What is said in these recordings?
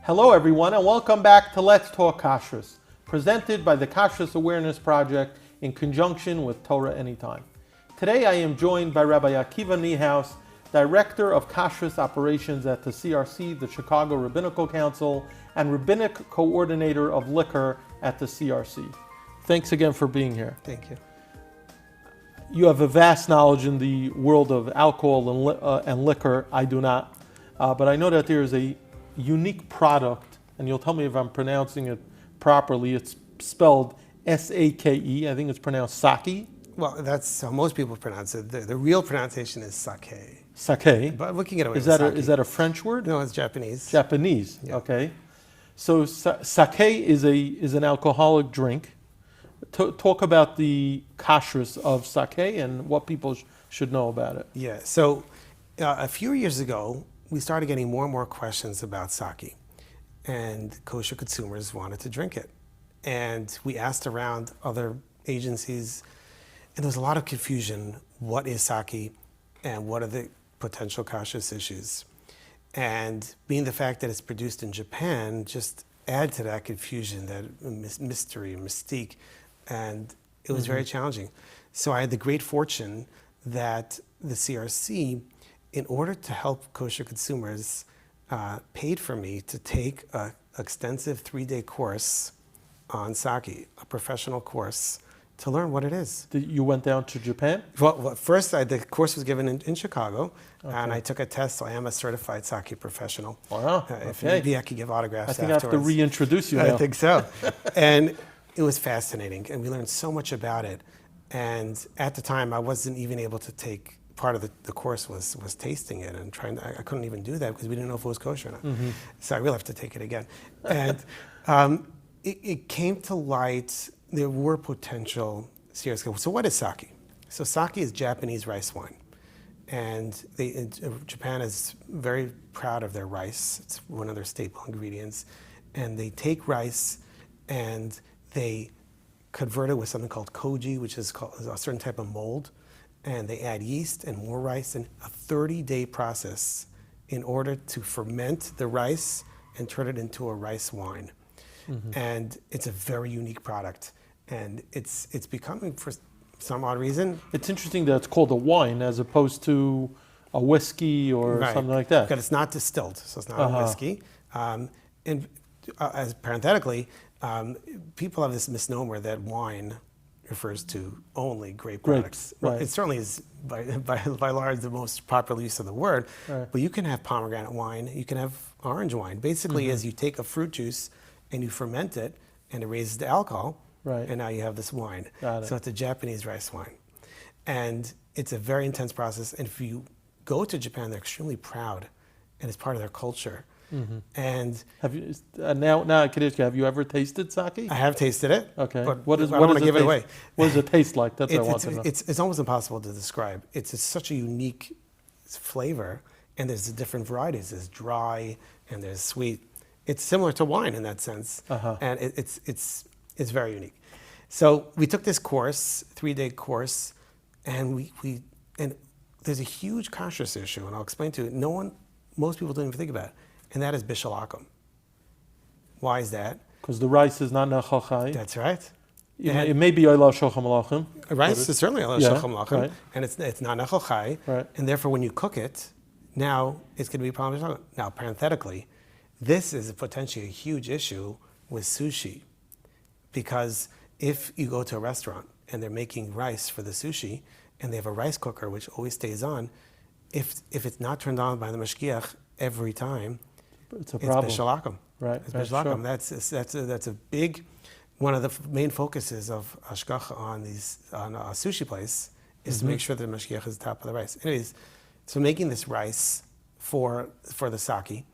Hello everyone and welcome back to Let's Talk Kashrus, presented by the Kashrus Awareness Project in conjunction with Torah Anytime. Today I am joined by Rabbi Akiva Niehaus, Director of Kashrus Operations at the CRC, the Chicago Rabbinic Council, and Rabbinic Coordinator of Liquor at the CRC. Thanks again for being here. Thank you. You have a vast knowledge in the world of alcohol and liquor. I do not. But I know that there is a unique product, and you'll tell me if I'm pronouncing it properly. It's spelled S-A-K-E. I think it's pronounced Saké. Well, that's how most people pronounce it. The real pronunciation is Saké. Saké. But we can get away Is with that Saké. is that a French word? No, it's Japanese. Japanese. Yeah. Okay. So Saké is an alcoholic drink. Talk about the kashrus of Saké and what people should know about it. Yeah. So a few years ago, we started getting more and more questions about Saké, and kosher consumers wanted to drink it. And we asked around other agencies, and there was a lot of confusion. What is Saké, and what are the potential kashrus issues? And being the fact that it's produced in Japan, just add to that confusion, that mystery, mystique, and it was very challenging. So I had the great fortune that the CRC, in order to help kosher consumers, paid for me to take an extensive 3-day course on Saké, a professional course, to learn what it is. You went down to Japan? Well first, the course was given in Chicago, and I took a test, so I am a certified Saké professional. Wow, If need be, I could give autographs I think afterwards. I have to reintroduce you now. I think so. And it was fascinating, and we learned so much about it. And at the time, I wasn't even able to take, part of the course was tasting it and trying to, I couldn't even do that because we didn't know if it was kosher or not. So I really have to take it again. And it came to light, there were potential serious. So what is Saké? So Saké is Japanese rice wine. And Japan is very proud of their rice. It's one of their staple ingredients. And they take rice and they convert it with something called koji, which is called a certain type of mold. And they add yeast and more rice in a 30-day process in order to ferment the rice and turn it into a rice wine. And it's a very unique product. And it's becoming, for some odd reason. It's interesting that it's called a wine as opposed to a whiskey or something like that. Because it's not distilled, so it's not a whiskey. As parenthetically, people have this misnomer that wine refers to only grape products. Well, it certainly is by large the most popular use of the word, but you can have pomegranate wine, you can have orange wine. Basically, as you take a fruit juice and you ferment it, and it raises the alcohol, and now you have this wine. So it's a Japanese rice wine. And it's a very intense process, and if you go to Japan, they're extremely proud, and it's part of their culture. And have you now I could ask you, have you ever tasted Saké? I have tasted it. Okay. But I don't want to give it away. What does it taste like? That's what I want to know. It's almost impossible to describe. It's such a unique flavor, and there's different varieties. There's dry and there's sweet. It's similar to wine in that sense, and it's very unique. So we took this course, 3-day course, and and there's a huge kashrus issue, and I'll explain to you. Most people don't even think about it. And that is bishalakum. Why is that? Because the rice is not nechal chai. That's right. It may be oila shochem malachim. Rice is certainly oila shochem malachim, right. and it's not nechal chai. Right. And therefore, when you cook it, now it's going to be problem bishalakum. Now, parenthetically, this is potentially a huge issue with sushi, because if you go to a restaurant and they're making rice for the sushi, and they have a rice cooker which always stays on, if it's not turned on by the mashgiach every time, it's a problem. It's bishalakum. Right. It's bishalakum. Sure. That's a big, one of the main focuses of hashgacha on a sushi place is to make sure that the mashgiach is top of the rice. Anyways, so making this rice for the Saké,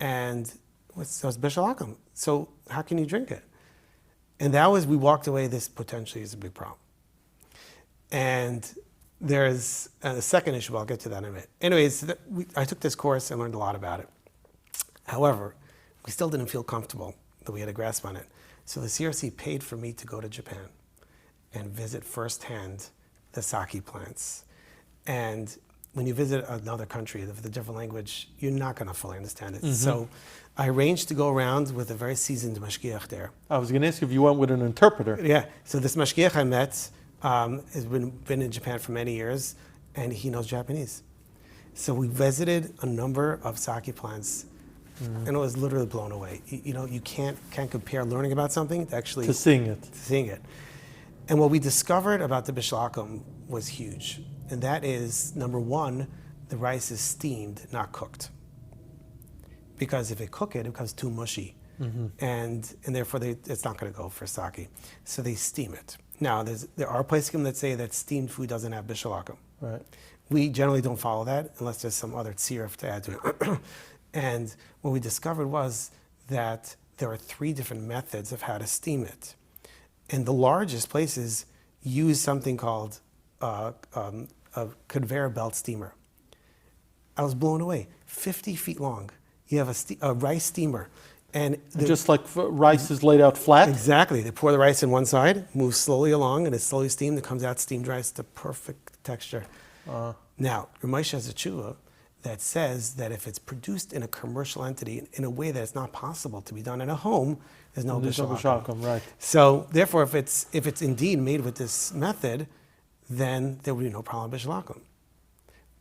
and so it's bishalakum. So how can you drink it? And we walked away, this potentially is a big problem. And there's a second issue, I'll get to that in a minute. Anyways, I took this course and learned a lot about it. However, we still didn't feel comfortable that we had a grasp on it. So the CRC paid for me to go to Japan and visit firsthand the Saké plants. And when you visit another country with a different language, you're not going to fully understand it. So I arranged to go around with a very seasoned mashgiach there. I was going to ask you if you went with an interpreter. Yeah. So this mashgiach I met has been in Japan for many years, and he knows Japanese. So we visited a number of sake plants, and I was literally blown away. You can't compare learning about something to actually To seeing it. And what we discovered about the bishalakum was huge. And that is, number one, the rice is steamed, not cooked. Because if they cook it, it becomes too mushy. And therefore, it's not going to go for sake. So they steam it. Now, there are places that say that steamed food doesn't have bishalakum. Right. We generally don't follow that unless there's some other tziruf to add to it. And what we discovered was that there are 3 different methods of how to steam it. And the largest places use something called a conveyor belt steamer. I was blown away. 50 feet long. You have a rice steamer. And just like rice is laid out flat? Exactly. They pour the rice in one side, moves slowly along, and it's slowly steamed. It comes out steamed rice, the perfect texture. Now, Ramesh has a tshuva that says that if it's produced in a commercial entity in a way that it's not possible to be done in a home, there's no bishalakum. Right. So, therefore, if it's indeed made with this method, then there would be no problem with bishalakum.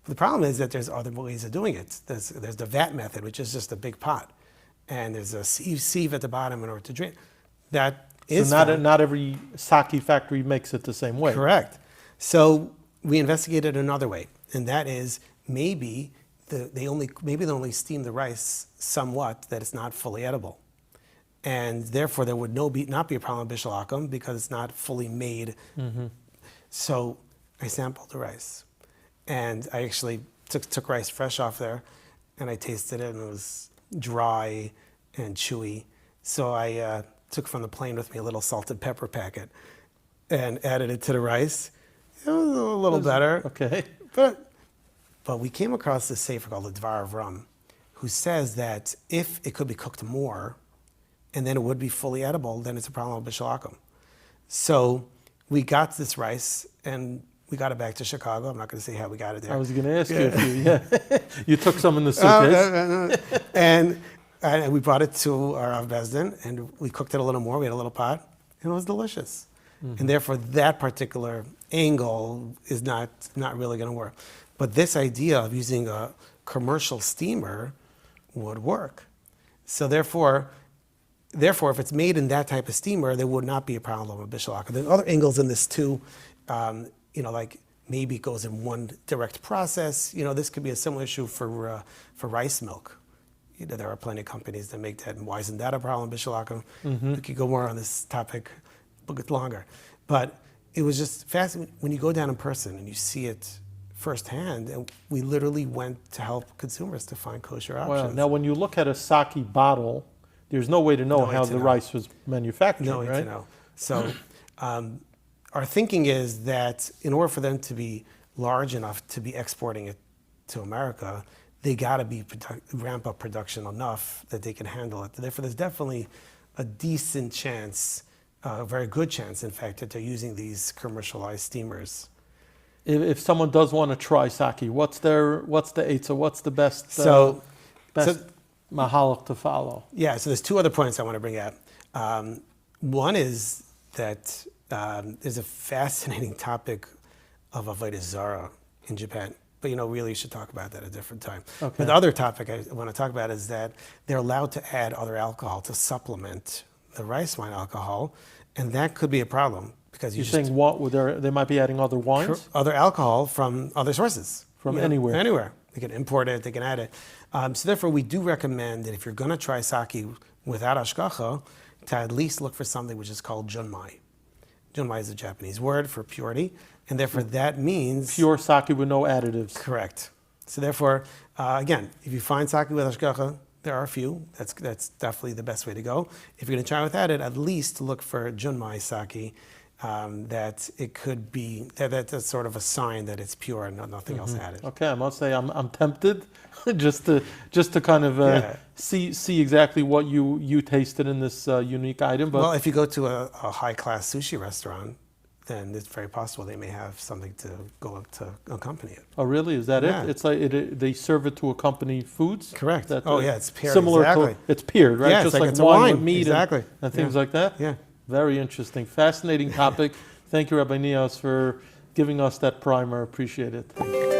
The problem is that there's other ways of doing it. There's the vat method, which is just a big pot, and there's a sieve at the bottom in order to drink. That is so not every sake factory makes it the same way. Correct. So we investigated another way, and that is maybe they only steam the rice somewhat, that it's not fully edible, and therefore there would not be a problem with bishalakum because it's not fully made. So I sampled the rice, and I actually took rice fresh off there, and I tasted it, and it was dry and chewy. So I took from the plane with me a little salted pepper packet and added it to the rice. It was a little better. Okay. But we came across this sefer called the Dvar of Ram, who says that if it could be cooked more, and then it would be fully edible, then it's a problem with bishalakum. So we got this rice, and we got it back to Chicago. I'm not going to say how we got it there. I was going to ask you if you took some in the suitcase. And we brought it to our Rav Bezdin, and we cooked it a little more. We had a little pot, and it was delicious. And therefore, that particular angle is not really going to work. But this idea of using a commercial steamer would work. So therefore, if it's made in that type of steamer, there would not be a problem with bishalakum. There are other angles in this too. Like maybe it goes in one direct process. This could be a similar issue for rice milk. There are plenty of companies that make that, and why isn't that a problem, bishalakum? We could go more on this topic a bit longer. But it was just fascinating when you go down in person and you see it firsthand, and we literally went to help consumers to find kosher options. Well, now when you look at a sake bottle, there's no way to know how the rice was manufactured, no way right? to know. So our thinking is that in order for them to be large enough to be exporting it to America, they got to be ramp up production enough that they can handle it. Therefore, there's definitely a decent chance, a very good chance, in fact, that they're using these commercialized steamers. If someone does want to try sake, what's the eitzah? What's the best mahalach to follow? Yeah, so there's 2 other points I want to bring up. One is that there's a fascinating topic of avodah zara in Japan. But really you should talk about that at a different time. Okay. But the other topic I want to talk about is that they're allowed to add other alcohol to supplement the rice wine alcohol, and that could be a problem because You're saying what? They might be adding other wines? Other alcohol from other sources. From anywhere. Anywhere. They can import it, they can add it. So therefore we do recommend that if you're going to try sake without ashgacha, to at least look for something which is called junmai. Junmai is a Japanese word for purity, and therefore that means pure sake with no additives. Correct. So therefore, again, if you find sake with ashgacha, there are a few. That's definitely the best way to go. If you're going to try without it, at least look for junmai sake. That it could be that's sort of a sign that it's pure and nothing else added. Okay, I must say I'm tempted just to kind of see exactly what you tasted in this unique item. But well, if you go to a high class sushi restaurant, then it's very possible they may have something to go up to accompany it. Oh, really? Is that Yeah. it? It's like they serve it to accompany foods? Correct. That, It's paired. similar Exactly. to, it's paired, right? Yeah, Just it's like it's a wine with meat exactly. and things Yeah. like that? Yeah. Very interesting. Fascinating topic. Thank you, Rabbi Niehaus, for giving us that primer. Appreciate it.